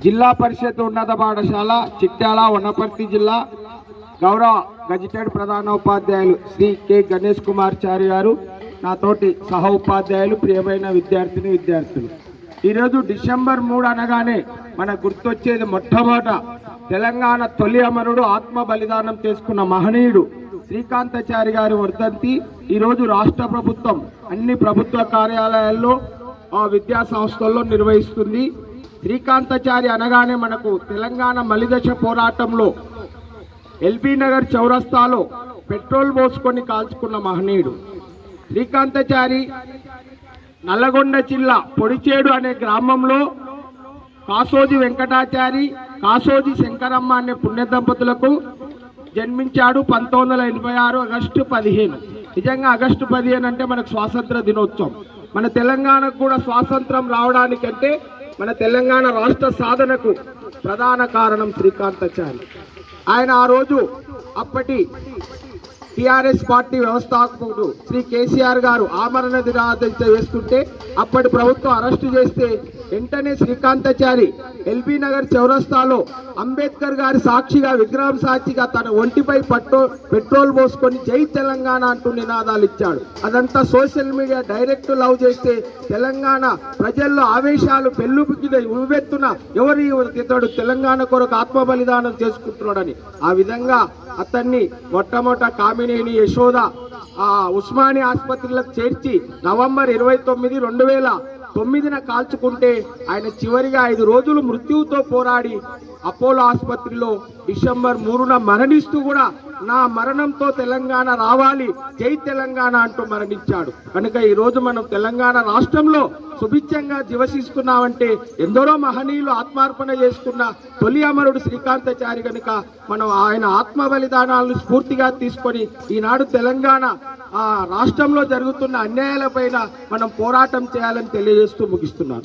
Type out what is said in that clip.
జిల్లా పరిషత్ ఉన్నత పాఠశాల చిట్యాల వనపర్తి జిల్లా గౌరవ గజిటెడ్ ప్రధానోపాధ్యాయులు శ్రీ కె గణేష్ కుమార్ చారి గారు, నాతోటి సహ ఉపాధ్యాయులు, ప్రియమైన విద్యార్థులు, ఈరోజు డిసెంబర్ 3 అనగానే మనకు గుర్తొచ్చేది మొట్టమొదట తెలంగాణ తొలి అమరుడు, ఆత్మ బలిదానం చేసుకున్న మహనీయుడు శ్రీకాంతాచారి గారి వర్ధంతి ఈరోజు రాష్ట్ర ప్రభుత్వం అన్ని ప్రభుత్వ కార్యాలయాల్లో, విద్యా సంస్థల్లో నిర్వహిస్తుంది. శ్రీకాంతాచారి అనగానే మనకు తెలంగాణ మలిదశ పోరాటంలో ఎల్బీ నగర్ చౌరస్తాలో పెట్రోల్ పోసుకొని కాల్చుకున్న మహనీయుడు శ్రీకాంతాచారి. నల్లగొండ జిల్లా పొడిచేడు అనే గ్రామంలో కాసోజి వెంకటాచారి, కాసోజి శంకరమ్మ అనే పుణ్య దంపతులకు జన్మించాడు 1986 ఆగస్టు 15. నిజంగా ఆగస్టు 15 అంటే మనకు స్వాతంత్ర దినోత్సవం. మన తెలంగాణకు కూడా స్వాతంత్రం రావడానికంటే మన తెలంగాణ రాష్ట్ర సాధనకు ప్రధాన కారణం శ్రీకాంతాచారి. ఆయన ఆ రోజు అప్పటి టిఆర్ఎస్ పార్టీ వ్యవస్థాపకుడు శ్రీ కేసీఆర్ గారు ఆమరణ నిరాదీక్ష చేస్తుంటే అప్పటి ప్రభుత్వం అరెస్టు చేస్తే వెంటనే శ్రీకాంతాచారి ఎల్బీ నగర్ చౌరస్తాలో అంబేద్కర్ గారి సాక్షిగా, విగ్రహం సాక్షిగా తన ఒంటిపై పెట్రోల్ పోసుకొని జై తెలంగాణ అంటూ నినాదాలు ఇచ్చాడు. అదంతా సోషల్ మీడియా డైరెక్ట్ లవ్ చేస్తే తెలంగాణ ప్రజల్లో ఆవేశాలు పెళ్ళుబికిన ఉవ్వెత్తున ఇతడు తెలంగాణ కొరకు ఆత్మ బలిదానం చేసుకుంటున్నాడని ఆ విధంగా అతన్ని మొట్టమొదట కామినేని యశోద ఉస్మానియా ఆసుపత్రులకు చేర్చి నవంబర్ 29, 2009 కాల్చుకుంటే ఆయన చివరిగా 5 రోజులు మృత్యువుతో పోరాడి అపోలో ఆసుపత్రిలో డిసెంబర్ 3న మరణిస్తూ కూడా నా మరణంతో తెలంగాణ రావాలి, జై తెలంగాణ అంటూ మరణించాడు. కనుక ఈరోజు మనం తెలంగాణ రాష్ట్రంలో సుభిక్షంగా దివసిస్తున్నామంటే ఎందరో మహనీయులు ఆత్మార్పణ చేసుకున్న తొలి అమరుడు శ్రీకాంతాచారి. కనుక మనం ఆయన ఆత్మ బలిదానాలను స్ఫూర్తిగా తీసుకొని ఈనాడు తెలంగాణ రాష్ట్రంలో జరుగుతున్న అన్యాయాలపైన మనం పోరాటం చేయాలని తెలియజేస్తూ ముగిస్తున్నాను.